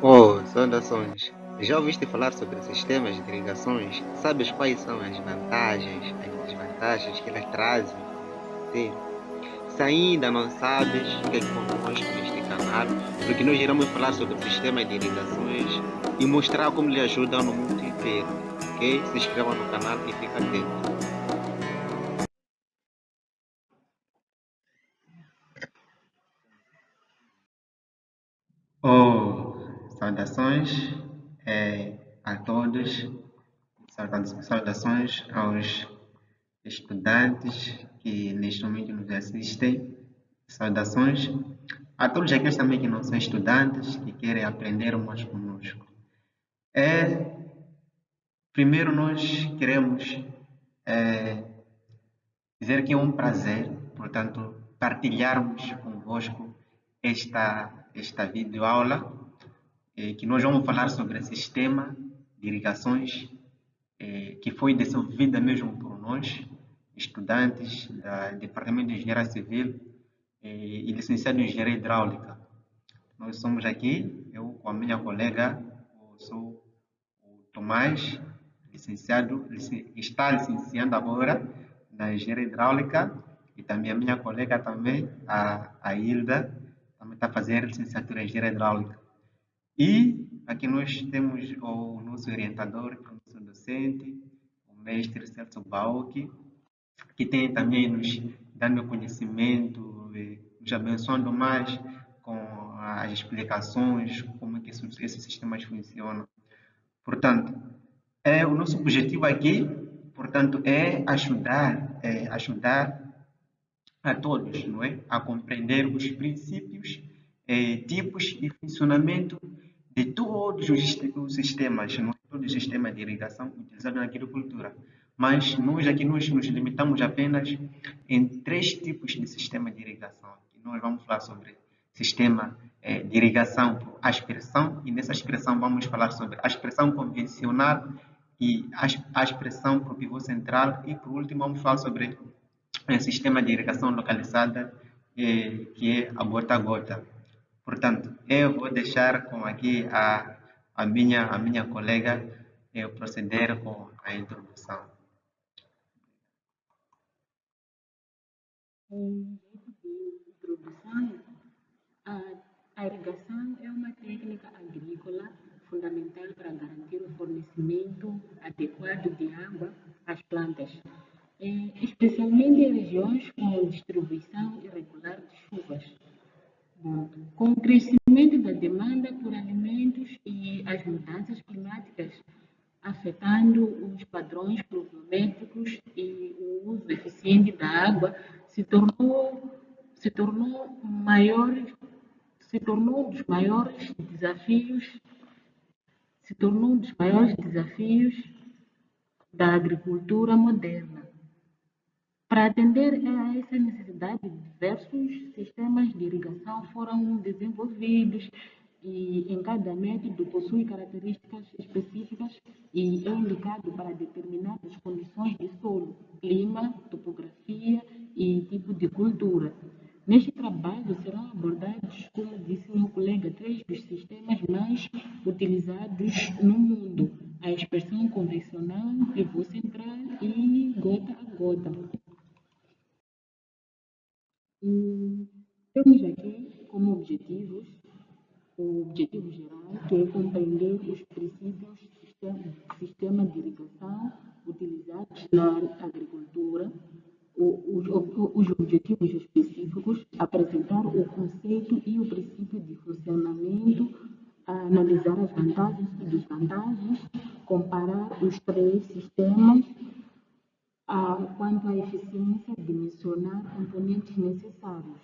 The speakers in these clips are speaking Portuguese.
Oh, saudações! Já ouviste falar sobre sistemas de irrigações? Sabes quais são as vantagens, as desvantagens que elas trazem contigo? Se ainda não sabes, fica aqui conosco neste canal, porque nós iremos falar sobre sistemas de irrigações e mostrar como lhe ajudam no mundo inteiro, ok? Se inscreva no canal e fica atento. Oh, saudações a todos, saudações aos estudantes que neste momento nos assistem, saudações a todos aqueles também que não são estudantes, que querem aprender mais conosco. É, primeiro nós queremos é, dizer que é um prazer, portanto, partilharmos convosco esta videoaula, que nós vamos falar sobre o sistema de irrigações que foi desenvolvida mesmo por nós, estudantes do Departamento de Engenharia Civil e licenciado em Engenharia Hidráulica. Nós somos aqui, eu com a minha colega, eu sou o Tomás, está licenciando agora na Engenharia Hidráulica e também a minha colega também, a Hilda, também está a fazer licenciatura em Engenharia Hidráulica. E aqui nós temos o nosso orientador, que é o nosso docente, o mestre Celso Bauque, que tem também nos dando conhecimento, nos abençoando mais com as explicações, como é que esses sistemas funcionam. Portanto, o nosso objetivo aqui, portanto, ajudar a todos, não é? A compreender os princípios, tipos e funcionamento de todos os sistemas, não é? Todos os sistemas de irrigação utilizados na agricultura. Mas nós aqui nós nos limitamos apenas em três tipos de sistema de irrigação. Aqui nós vamos falar sobre sistema de irrigação por aspersão e nessa aspersão vamos falar sobre aspersão convencional e aspersão por pivô central e por último vamos falar sobre sistema de irrigação localizada, que é a gota a gota. Portanto, eu vou deixar com aqui a minha colega proceder com a introdução. Em jeito de introdução, a, a irrigação é uma técnica agrícola fundamental para garantir o fornecimento adequado de água às plantas, especialmente em regiões com distribuição irregular de chuvas. Bom, com o crescimento da demanda por alimentos e as mudanças climáticas afetando os padrões pluviométricos e o uso eficiente da água, se tornou, se tornou maior, se tornou um dos maiores desafios, se tornou um dos maiores desafios da agricultura moderna. Para atender a essa necessidade, diversos sistemas de irrigação foram desenvolvidos e em cada método possui características específicas e é indicado para determinadas condições de solo, clima, topografia e tipo de cultura. Neste trabalho serão abordados, como disse meu colega, três dos sistemas mais utilizados no mundo: a expressão convencional, pivô central e gota a gota. E temos aqui como objetivos o objetivo geral, que é compreender os princípios do sistema de irrigação utilizados na agricultura, os objetivos específicos, apresentar o conceito e o princípio de funcionamento, analisar as vantagens e desvantagens, comparar os três sistemas, quanto à eficiência, dimensionar componentes necessários.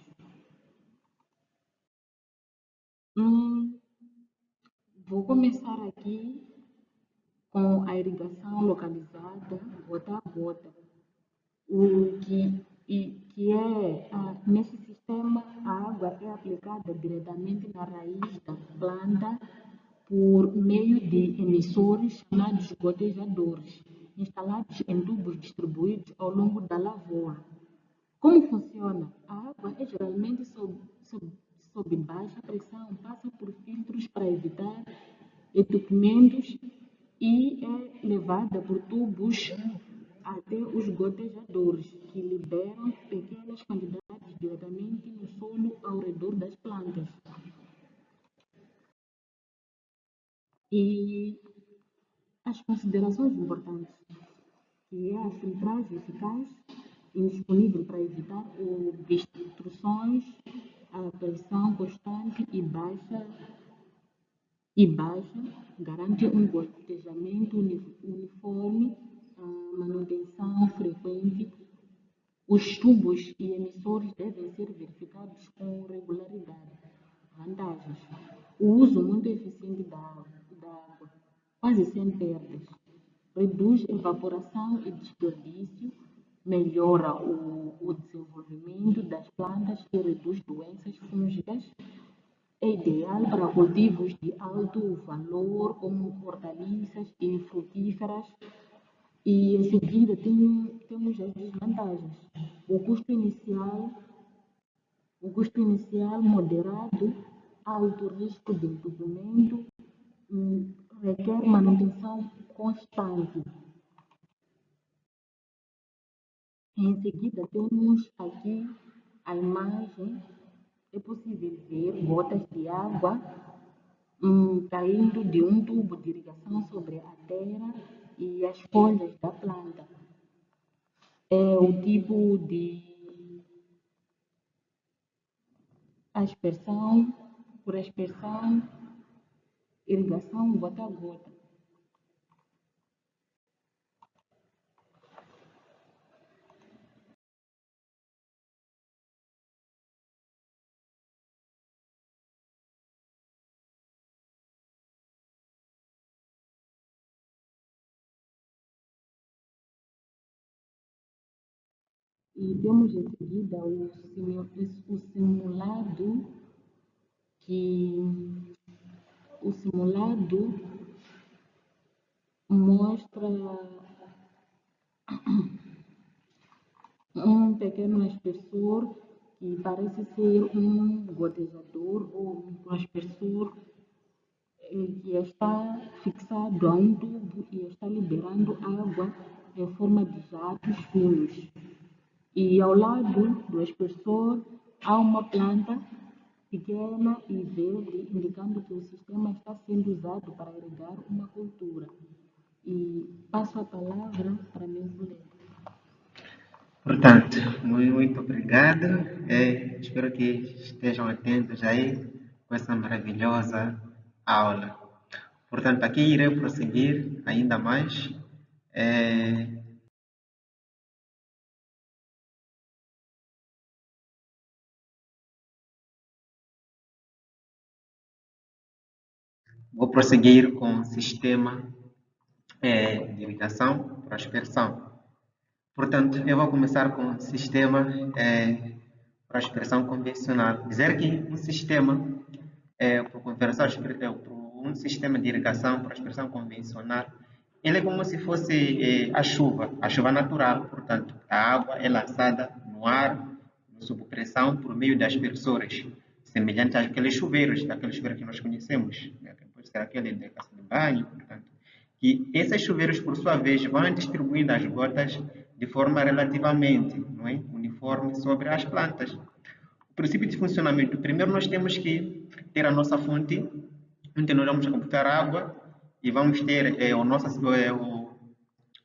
Hum, Vou começar aqui com a irrigação localizada, gota a gota, o que é, nesse sistema, a água é aplicada diretamente na raiz da planta por meio de emissores chamados gotejadores, instalados em tubos distribuídos ao longo da lavoura. Como funciona? A água é geralmente sob baixa pressão passa por filtros para evitar entupimentos e é levada por tubos até os gotejadores, que liberam pequenas quantidades diretamente no solo ao redor das plantas. E as considerações importantes, que é a filtragem eficaz indisponível para evitar obstruções, a pressão constante e baixa, garante um gotejamento uniforme, a manutenção frequente. Os tubos e emissores devem ser verificados com regularidade. Vantagens: o uso muito eficiente da água, quase sem perdas, reduz evaporação e desperdício, melhora o desenvolvimento das plantas e reduz doenças fúngicas. É ideal para cultivos de alto valor, como hortaliças e frutíferas. E em seguida temos as desvantagens. O custo inicial moderado, alto risco de entupimento, requer manutenção constante. Em seguida temos aqui a imagem, é possível ver gotas de água caindo de um tubo de irrigação sobre a terra e as folhas da planta. É o tipo de aspersão, por aspersão, irrigação gota a gota. E temos em seguida o simulado, mostra um pequeno aspersor que parece ser um gotejador ou um aspersor que está fixado a um tubo e está liberando água em forma de jatos finos. E ao lado do aspersor há uma planta pequena e verde, indicando que o sistema está sendo usado para irrigar uma cultura. E passo a palavra para meu colega. Portanto, muito obrigado. Espero que estejam atentos aí com essa maravilhosa aula. Portanto, aqui irei prosseguir ainda mais. Vou prosseguir com o sistema de irrigação para aspersão. Portanto, eu vou começar com o sistema para aspersão convencional. Dizer que um sistema um sistema de irrigação para aspersão convencional, ele é como se fosse a chuva natural. Portanto, a água é lançada no ar, sob pressão, por meio das aspersores, semelhante daqueles chuveiros que nós conhecemos, né? Pode ser aquele de casa de banho, portanto. E esses chuveiros, por sua vez, vão distribuindo as gotas de forma relativamente, não é, uniforme sobre as plantas. O princípio de funcionamento: primeiro nós temos que ter a nossa fonte, onde nós vamos computar água, e vamos ter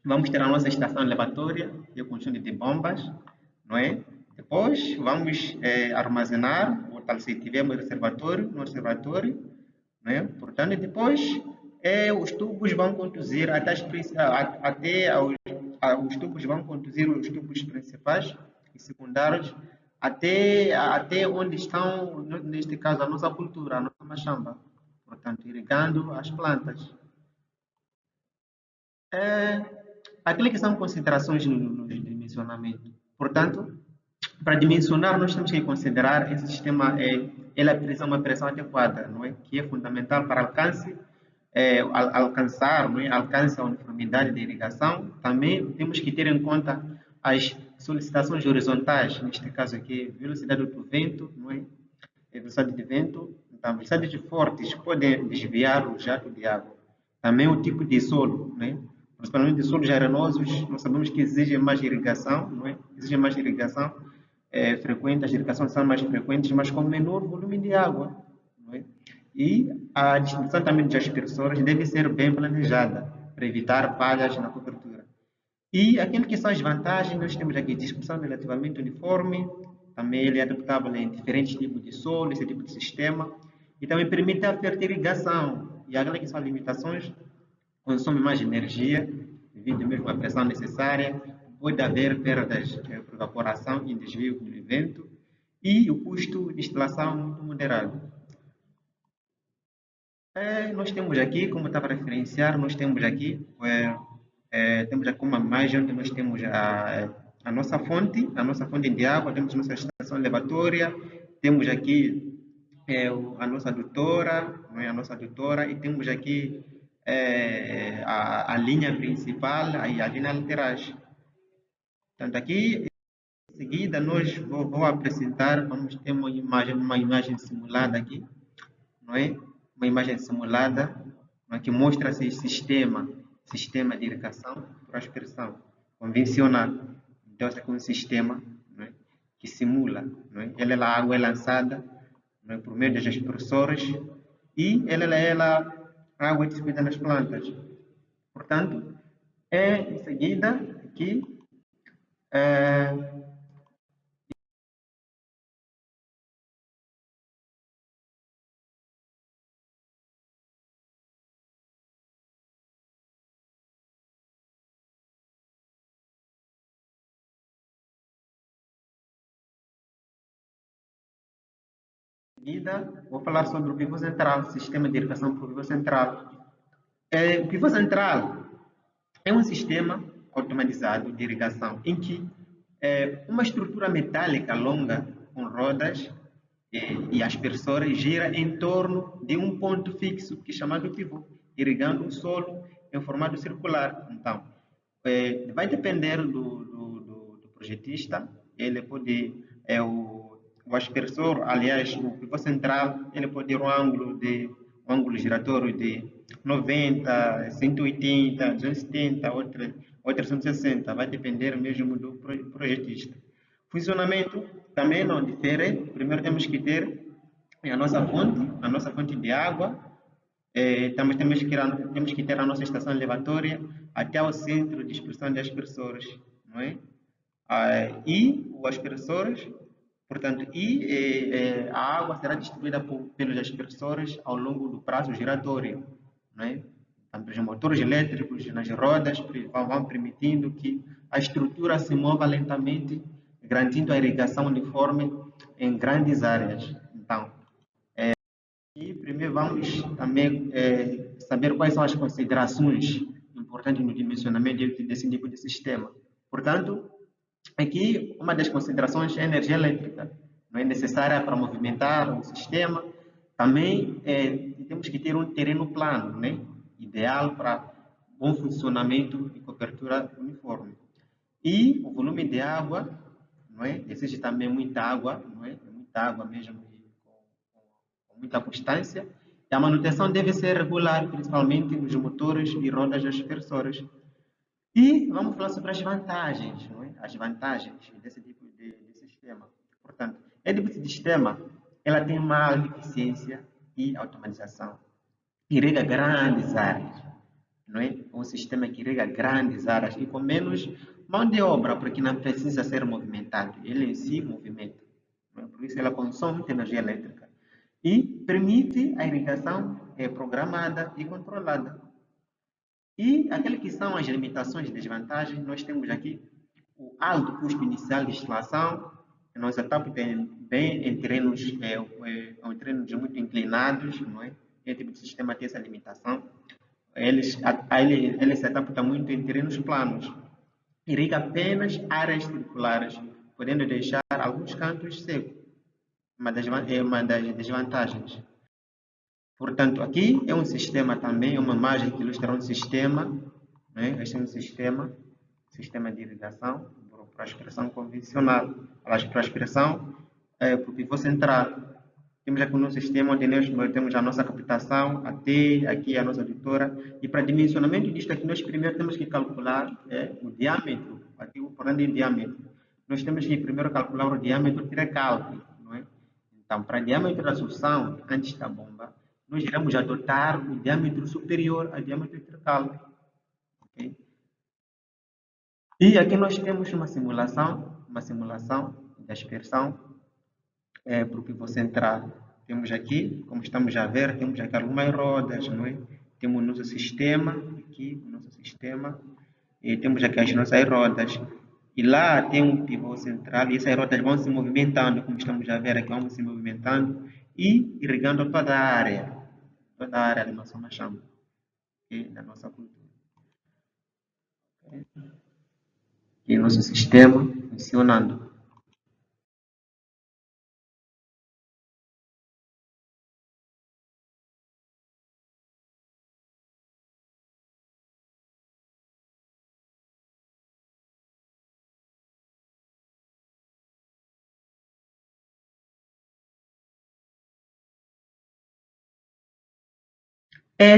vamos ter a nossa estação elevatória e o conjunto de bombas, não é? Depois vamos armazenar, ou tal se tivermos no reservatório, não é? Portanto, depois os tubos vão conduzir os tubos vão conduzir os tubos principais e secundários até onde estão, neste caso, a nossa cultura, a nossa machamba. Portanto, irrigando as plantas. Aquilo que são considerações no dimensionamento. Portanto, para dimensionar, nós temos que considerar esse sistema, ele precisa de uma pressão adequada, não é? Que é fundamental para alcançar a uniformidade de irrigação. Também temos que ter em conta as solicitações horizontais, neste caso aqui, velocidade do vento, não é? velocidade de vento. Então, velocidades fortes podem desviar o jato de água. Também o tipo de solo, né? Principalmente solos arenosos, nós sabemos que exigem mais irrigação, não é? Exigem mais irrigação frequente, as irrigações são mais frequentes, mas com menor volume de água, não é? E a distribuição também de aspersores deve ser bem planejada, para evitar falhas na cobertura. E aquilo que são as vantagens, nós temos aqui distribuição relativamente uniforme, também ele é adaptável em diferentes tipos de solo, esse tipo de sistema, e também permite a fertilização. E aquelas que são limitações, consome mais energia, devido mesmo à pressão necessária, pode haver perdas por evaporação e desvio do vento, e o custo de instalação muito moderado. Nós temos aqui, como estava a referenciar, nós temos aqui uma imagem onde nós temos a nossa fonte de água, temos nossa estação elevatória, temos aqui a nossa adutora, não é? A nossa adutora, e temos aqui a linha principal e a linha laterais. Portanto, aqui em seguida nós vou apresentar, vamos ter uma imagem simulada aqui, não é? Uma imagem simulada, não é? Que mostra esse sistema de irrigação por aspersão convencional. Então, esse aqui é um sistema, não é? Que simula, não é? A água é lançada, não é? Por meio dos aspersores e a água é distribuída nas plantas. Portanto, em seguida aqui é, seguida, vou falar sobre o pivô central, sistema de irrigação por pivô central. O pivô central é um sistema automatizado de irrigação em que uma estrutura metálica longa com rodas e aspersores gira em torno de um ponto fixo, que é chamado pivô, irrigando o solo em formato circular. Então, vai depender do projetista, ele pode, o aspersor, aliás, o pivô central, ele pode ter um ângulo giratório de 90, 180, 270, outra 160, vai depender mesmo do projetista. Funcionamento também não difere. Primeiro temos que ter a nossa fonte de água. Também temos que ter a nossa estação elevatória até o centro de dispersão de aspersores, não é? E os aspersores, portanto, a água será distribuída pelos aspersores ao longo do prazo giratório, não é? Os motores elétricos nas rodas vão permitindo que a estrutura se mova lentamente, garantindo a irrigação uniforme em grandes áreas. Então, e primeiro vamos também saber quais são as considerações importantes no dimensionamento desse tipo de sistema. Portanto, aqui uma das considerações é a energia elétrica, não é necessária para movimentar o sistema. Também temos que ter um terreno plano, né? Ideal para bom funcionamento e cobertura uniforme. E o volume de água, não é? Exige também muita água, não é? Muita água mesmo, com muita constância. E a manutenção deve ser regular, principalmente nos motores e rodas aspersores. E vamos falar sobre as vantagens, não é? As vantagens desse tipo de sistema. Portanto, esse tipo de sistema, ela tem uma eficiência e automatização. Irriga grandes áreas, não é? Um sistema que irriga grandes áreas e com menos mão de obra, porque não precisa ser movimentado. Ele em si movimenta. Não é? Por isso, ela consome muita energia elétrica. E permite a irrigação programada e controlada. E aquelas que são as limitações e desvantagens, nós temos aqui o alto custo inicial de instalação, que nós estamos bem em terrenos muito inclinados, não é? Esse tipo de sistema tem essa limitação. Ele se adapta muito em terrenos planos. Irriga apenas áreas circulares, podendo deixar alguns cantos secos. Uma das desvantagens. Portanto, aqui é um sistema também, uma imagem que ilustra um sistema, né? Este é um sistema de irrigação para aspersão convencional, para aspersão para o pivô central. Temos aqui o nosso sistema onde nós temos a nossa captação, até aqui a nossa auditora. E para dimensionamento disto aqui, nós primeiro temos que calcular o diâmetro, aqui o plano de diâmetro. Nós temos que primeiro calcular o diâmetro de recalque, não é? Então, para diâmetro da sucção, antes da bomba, nós iremos adotar o diâmetro superior ao diâmetro de recalque. Okay? E aqui nós temos uma simulação de aspersão para o pivô central. Temos aqui, como estamos a ver, temos aqui algumas rodas, não é? Temos o nosso sistema, aqui o nosso sistema, e temos aqui as nossas rodas. E lá tem um pivô central e essas rodas vão se movimentando, como estamos a ver aqui, vão se movimentando e irrigando toda a área da nossa machamba, okay? Da nossa cultura. Okay? E o nosso sistema funcionando.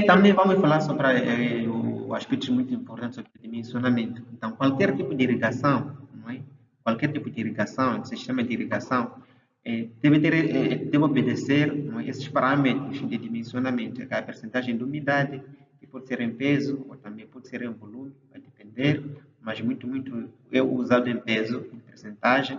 Também vamos falar sobre o aspecto muito importante sobre o dimensionamento. Então, qualquer tipo de irrigação, não é? Qualquer tipo de irrigação, sistema de irrigação, deve obedecer, não é, esses parâmetros de dimensionamento, que é a percentagem de umidade, que pode ser em peso ou também pode ser em volume, vai depender, mas muito é usado em peso, em percentagem.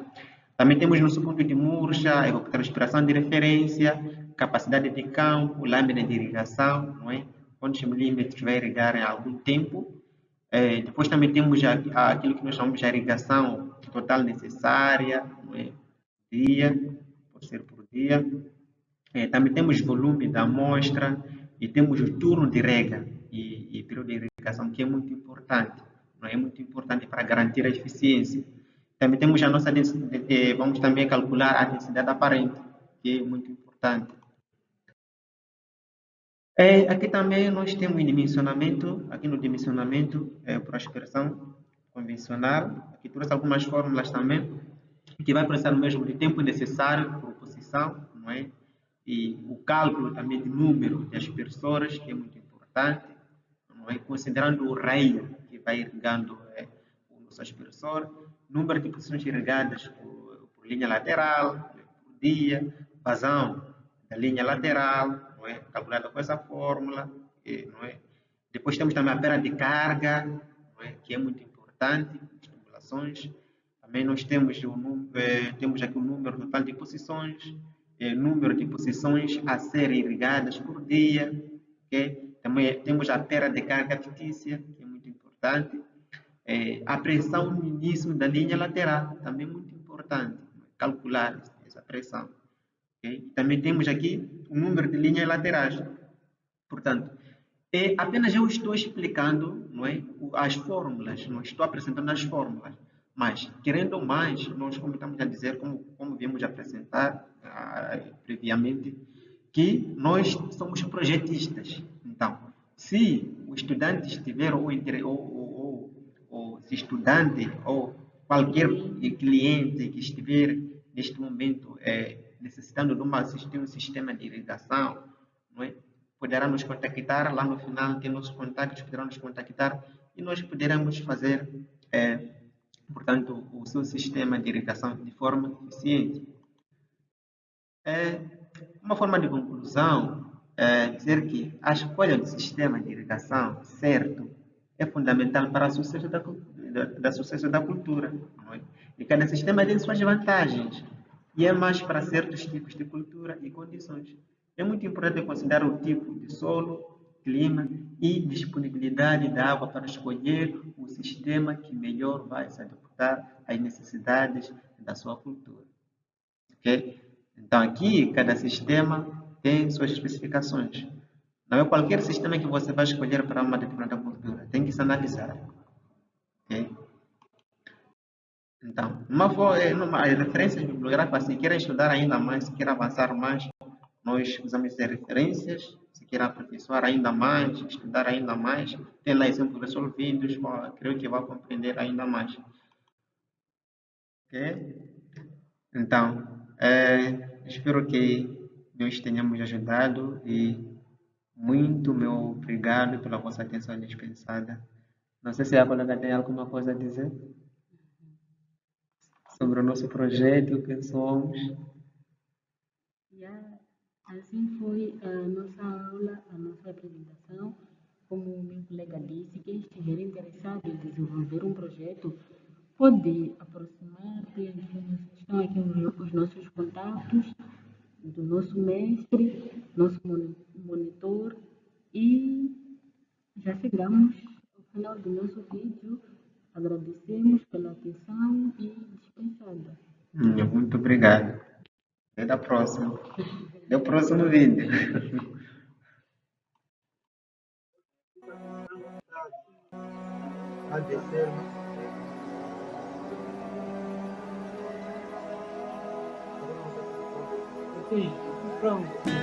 Também temos nosso ponto de murcha, evapotranspiração de referência, capacidade de campo, lâmina de irrigação, não é? Quantos milímetros vai irrigar em algum tempo. Depois também temos aquilo que nós chamamos de irrigação total necessária, não é? Dia, pode ser por dia. Também temos volume da amostra e temos o turno de rega e período de irrigação, que é muito importante, não é? Muito importante para garantir a eficiência. Também temos a nossa densidade, vamos também calcular a densidade aparente, que é muito importante. Aqui também nós temos dimensionamento, aqui no dimensionamento por aspersão convencional, aqui trouxe algumas fórmulas também, que vai precisar mesmo de tempo necessário por posição, não é? E o cálculo também de número de aspersores, que é muito importante, não é? Considerando o raio que vai irrigando o nosso aspersor, número de posições irrigadas por linha lateral, por dia, vazão da linha lateral, não é? Calculada com essa fórmula, não é? Depois temos também a perda de carga, não é? Que é muito importante, tubulações. Também nós temos, temos aqui o número total de posições, número de posições a serem irrigadas por dia, okay? Também temos a perda de carga fictícia, que é muito importante. A pressão no início da linha lateral, também muito importante, calcular essa pressão. Okay? Também temos aqui o número de linhas laterais. Portanto, apenas eu estou explicando, não é, as fórmulas, não estou apresentando as fórmulas, mas, querendo mais, nós, como estamos a dizer, como viemos apresentar previamente, que nós somos projetistas. Então, se o estudante estiver, ou se estudante, ou qualquer cliente que estiver, neste momento, necessitando de um sistema de irrigação, não é? Poderá nos contactar, lá no final tem nossos contatos, poderão nos contactar e nós poderemos fazer, portanto, o seu sistema de irrigação de forma eficiente. Uma forma de conclusão é dizer que a escolha do sistema de irrigação certo é fundamental para o sucesso sucesso da cultura. Não é? E cada sistema tem suas vantagens e é mais para certos tipos de cultura e condições. É muito importante considerar o tipo de solo, clima e disponibilidade da água para escolher o sistema que melhor vai se adaptar às necessidades da sua cultura. Okay? Então, aqui, cada sistema tem suas especificações. Não é qualquer sistema que você vai escolher para uma determinada cultura. Tem que se analisar. Okay? Então, as referências bibliográficas, se querem estudar ainda mais, se querem avançar mais, nós usamos essas referências. Se querem aperfeiçoar ainda mais, estudar ainda mais, tem lá exemplos resolvidos, creio que vai compreender ainda mais. Ok? Então, espero que nós tenhamos ajudado e muito meu obrigado pela vossa atenção dispensada. Não sei se a colega tem alguma coisa a dizer sobre o nosso projeto, quem somos. Assim foi a nossa aula, a nossa apresentação. Como o meu colega disse, quem estiver interessado em desenvolver um projeto pode aproximar, estão aqui os nossos contatos, do nosso mestre, nosso monitor, e já chegamos ao final do nosso vídeo. Agradecemos pela atenção e dispensada. Muito obrigado. Até a próxima. Até o próximo vídeo. Sim, pronto.